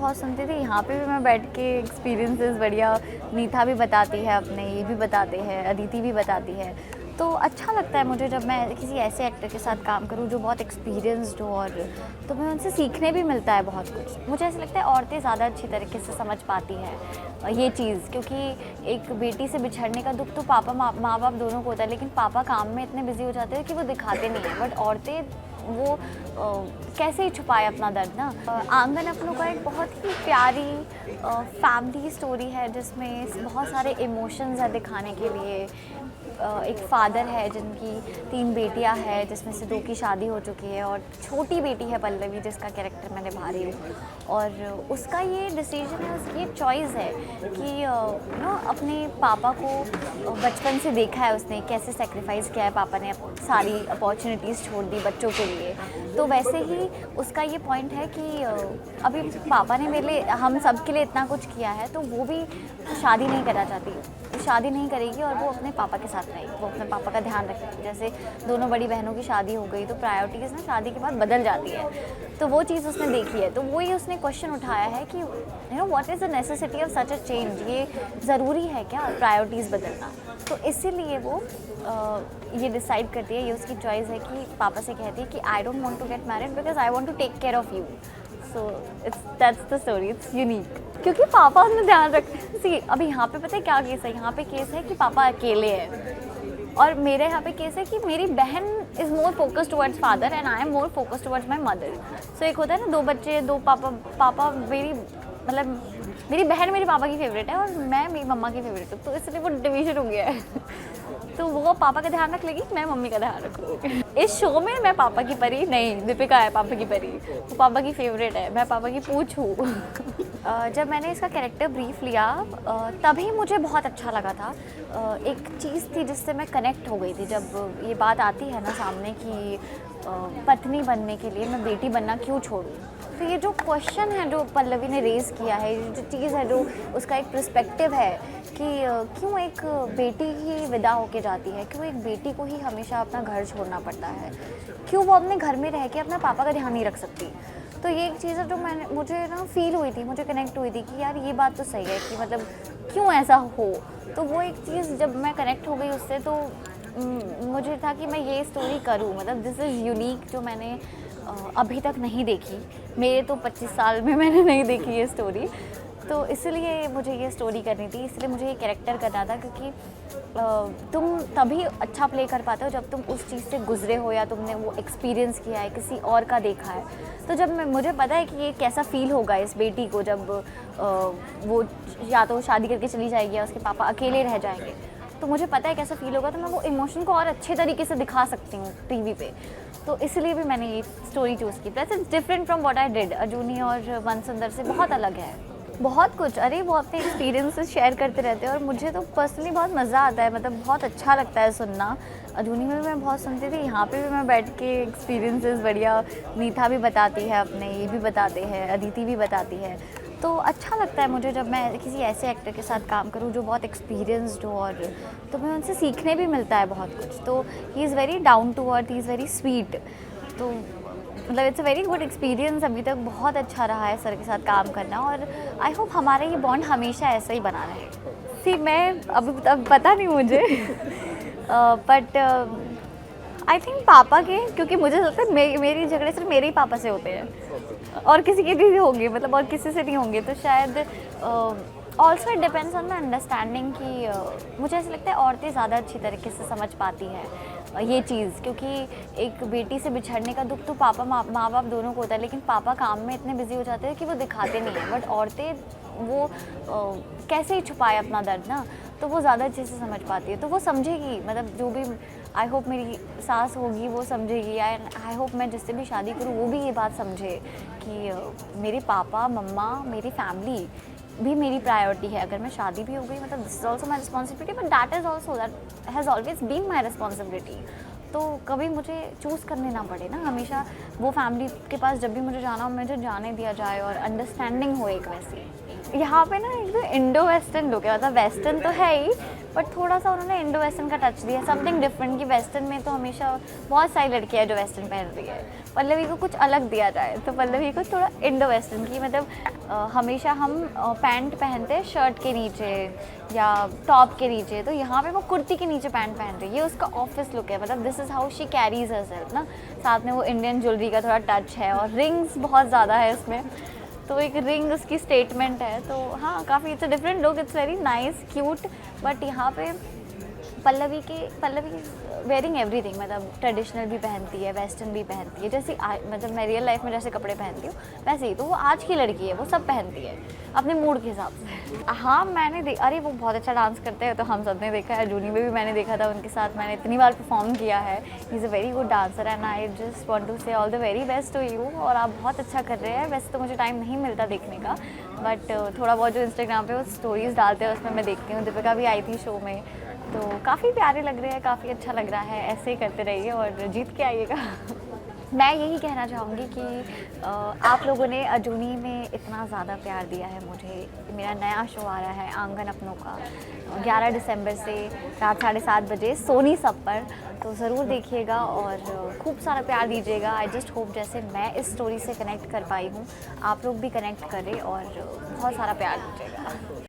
बहुत सुनती थी, यहाँ पे भी मैं बैठ के एक्सपीरियंसेस बढ़िया नीता भी बताती है अपने, ये भी बताते हैं, अदिति भी बताती है। तो अच्छा लगता है मुझे जब मैं किसी ऐसे एक्टर के साथ काम करूँ जो बहुत एक्सपीरियंस्ड हो, और तो मैं उनसे सीखने भी मिलता है बहुत कुछ। मुझे ऐसा लगता है औरतें ज़्यादा अच्छी तरीके से समझ पाती हैं ये चीज़, क्योंकि एक बेटी से बिछड़ने का दुख तो पापा माँ बाप दोनों को होता है, लेकिन पापा काम में इतने बिजी हो जाते हैं कि वो दिखाते नहीं हैं, बट औरतें वो कैसे ही छुपाए अपना दर्द ना। आंगन अपनों का एक बहुत ही प्यारी फैमिली स्टोरी है जिसमें बहुत सारे इमोशंस है दिखाने के लिए। एक फादर है जिनकी 3 बेटियां हैं, जिसमें से 2 की शादी हो चुकी है, और छोटी बेटी है पल्लवी जिसका कैरेक्टर मैं निभा रही हूँ। और उसका ये डिसीजन है, उसकी ये चॉइस है कि अपने पापा को बचपन से देखा है उसने कैसे सेक्रीफाइस किया है पापा ने, सारी अपॉर्चुनिटीज़ छोड़ दी बच्चों के लिए। तो वैसे ही उसका ये पॉइंट है कि अभी पापा ने मेरे लिए, हम सब के लिए इतना कुछ किया है, तो वो भी शादी नहीं करना चाहती, शादी नहीं करेगी और वो अपने पापा के साथ रहेगी, वो अपने पापा का ध्यान रखेगी। जैसे दोनों बड़ी बहनों की शादी हो गई तो प्रायोरिटीज़ ना शादी के बाद बदल जाती है, तो वो चीज़ उसने देखी है। तो वो ही उसने क्वेश्चन उठाया है कि what is the necessity of such a change, ये ज़रूरी है क्या प्रायोरिटीज़ बदलना। तो इसीलिए वो ये डिसाइड करती है, ये उसकी चॉइस है कि पापा से कहती है कि I don't want to get married because I want to take care of you. So that's the story, it's unique, क्योंकि पापा उन्हें ध्यान रख सी। अभी यहाँ पे पता है क्या केस है, यहाँ पे केस है कि पापा अकेले हैं, और मेरे यहाँ पे केस है कि मेरी बहन is more focused towards father and I am more focused towards my mother. So एक होता है ना 2 बच्चे 2 पापा मेरी मतलब मेरी बहन मेरे पापा की फेवरेट है और मैं मेरी मम्मा की फेवरेट हूँ, तो इसलिए वो डिवीजन हो गया है। तो वो पापा का ध्यान रख लेगी, मैं मम्मी का ध्यान रखूँगी। इस शो में मैं पापा की परी नहीं, दीपिका है पापा की परी, वो पापा की फेवरेट है, मैं पापा की पूछ हूँ। जब मैंने इसका कैरेक्टर ब्रीफ लिया तभी मुझे बहुत अच्छा लगा था। एक चीज़ थी जिससे मैं कनेक्ट हो गई थी, जब ये बात आती है ना सामने कि पत्नी बनने के लिए मैं बेटी बनना क्यों छोड़ूं। तो ये जो क्वेश्चन है जो पल्लवी ने रेज़ किया है, जो चीज़ है, जो उसका एक पर्सपेक्टिव है कि क्यों एक बेटी ही विदा होके जाती है, क्यों एक बेटी को ही हमेशा अपना घर छोड़ना पड़ता है, क्यों वो अपने घर में रह के अपना पापा का ध्यान नहीं रख सकती। तो ये एक चीज़ है जो मुझे ना फील हुई थी, मुझे कनेक्ट हुई थी कि यार ये बात तो सही है कि मतलब क्यों ऐसा हो। तो वो एक चीज़ जब मैं कनेक्ट हो गई उससे, तो मुझे था कि मैं ये स्टोरी करूँ, मतलब दिस इज़ यूनिक, जो मैंने अभी तक नहीं देखी। मेरे तो 25 साल में मैंने नहीं देखी ये स्टोरी, तो इसलिए मुझे ये स्टोरी करनी थी, इसलिए मुझे ये कैरेक्टर करना था, क्योंकि तुम तभी अच्छा प्ले कर पाते हो जब तुम उस चीज़ से गुजरे हो या तुमने वो एक्सपीरियंस किया है, किसी और का देखा है। तो जब मुझे पता है कि ये कैसा फ़ील होगा इस बेटी को जब वो या तो शादी करके चली जाएगी या उसके पापा अकेले रह जाएंगे, तो मुझे पता है कैसा फ़ील होगा, तो मैं वो इमोशन को और अच्छे तरीके से दिखा सकती हूँ टीवी पे। तो इसलिए भी मैंने ये स्टोरी चूज़ की। Plus it's different from what I did. Ajuni और मनसुंदर से बहुत अलग है, बहुत कुछ। अरे वो अपने एक्सपीरियंसेस शेयर करते रहते हैं और मुझे तो पर्सनली बहुत मज़ा आता है, मतलब बहुत अच्छा लगता है सुनना। अधूनी में मैं बहुत सुनती थी, यहाँ पे भी मैं बैठ के एक्सपीरियंसेस बढ़िया नीता भी बताती है अपने, ये भी बताते हैं, अदिति भी बताती है। तो अच्छा लगता है मुझे जब मैं किसी ऐसे एक्टर के साथ काम करूँ जो बहुत एक्सपीरियंस्ड हो, और तो मैं उनसे सीखने भी मिलता है बहुत कुछ। तो he is very down to earth, he is very sweet. तो मतलब it's a very good experience, अभी तक बहुत अच्छा रहा है सर के साथ काम करना, और आई होप हमारा ये बॉन्ड हमेशा ऐसा ही बना रहे। सी मैं अभी तक पता नहीं मुझे बट आई थिंक पापा के, क्योंकि मुझे लगता है मेरी झगड़े सिर्फ मेरे ही पापा से होते हैं और किसी के भी होंगे, मतलब और किसी से नहीं होंगे। तो शायद also it depends on the understanding कि मुझे ऐसा लगता है औरतें ज़्यादा अच्छी तरीके से समझ पाती हैं ये चीज़, क्योंकि एक बेटी से बिछड़ने का दुख तो पापा माँ बाप दोनों को होता है, लेकिन पापा काम में इतने बिजी हो जाते हैं कि वो दिखाते नहीं हैं, बट औरतें वो कैसे ही छुपाए अपना दर्द ना, तो वो ज़्यादा अच्छे से समझ पाती है। तो वो समझेगी, मतलब जो भी आई होप मेरी सास होगी वो समझेगी, आई होप मैं जिससे भी शादी करूँ वो भी ये बात समझे कि मेरे पापा मम्मा मेरी फैमिली भी मेरी प्रायोरिटी है। अगर मैं शादी भी हो गई, मतलब this is also my responsibility, but that has always been my responsibility. तो कभी मुझे चूज़ करने ना पड़े ना, हमेशा वो फैमिली के पास जब भी मुझे जाना हो मुझे जाने दिया जाए और अंडरस्टैंडिंग हो एक वैसी। यहाँ पे ना एक इंडो वेस्टर्न लुक है, मतलब वेस्टर्न तो है ही बट थोड़ा सा उन्होंने इंडो वेस्टर्न का टच दिया, समथिंग डिफरेंट, कि वेस्टर्न में तो हमेशा बहुत सारी लड़कियाँ जो वेस्टर्न पहन रही है, पल्लवी को कुछ अलग दिया जाए, तो पल्लवी को थोड़ा इंडो वेस्टर्न की, मतलब हमेशा हम पैंट पहनते हैं शर्ट के नीचे या टॉप के नीचे, तो यहाँ पे वो कुर्ती के नीचे पैंट पहन रही है, ये उसका ऑफिस लुक है, मतलब this is how she carries herself ना। साथ में वो इंडियन ज्वेलरी का थोड़ा टच है और रिंग्स बहुत ज़्यादा है इसमें, तो एक रिंग उसकी स्टेटमेंट है, तो हाँ काफ़ी it's a different look, it's very nice cute. But यहाँ पे पल्लवी वेयरिंग एवरीथिंग, मतलब ट्रेडिशनल भी पहनती है, वेस्टर्न भी पहनती है, जैसे मतलब मैं रियल लाइफ में जैसे कपड़े पहनती हूँ वैसे ही, तो वो आज की लड़की है, वो सब पहनती है अपने मूड के हिसाब से। हाँ मैंने अरे वो बहुत अच्छा डांस करते हैं, तो हम सब ने देखा है, जूनी में भी मैंने देखा था उनके साथ, मैंने इतनी बार परफॉर्म किया है। He is a very good dancer and I just want to say all the very best to you, और आप बहुत अच्छा कर रहे हैं। वैसे तो मुझे टाइम नहीं मिलता देखने का, बट थोड़ा बहुत जो इंस्टाग्राम पे वो स्टोरीज़ डालते हैं उसमें मैं देखती हूँ। दीपिका भी आई थी शो में, तो काफ़ी प्यारे लग रहे हैं, काफ़ी अच्छा लग रहा है, ऐसे ही करते रहिए और जीत के आइएगा। मैं यही कहना चाहूँगी कि आप लोगों ने अजूनी में इतना ज़्यादा प्यार दिया है मुझे। मेरा नया शो आ रहा है आंगन अपनों का 11 दिसंबर से रात 7:30 बजे सोनी सब पर, तो ज़रूर देखिएगा और खूब सारा प्यार दीजिएगा। आई जस्ट होप जैसे मैं इस स्टोरी से कनेक्ट कर पाई हूँ, आप लोग भी कनेक्ट करें और बहुत सारा प्यार दीजिएगा।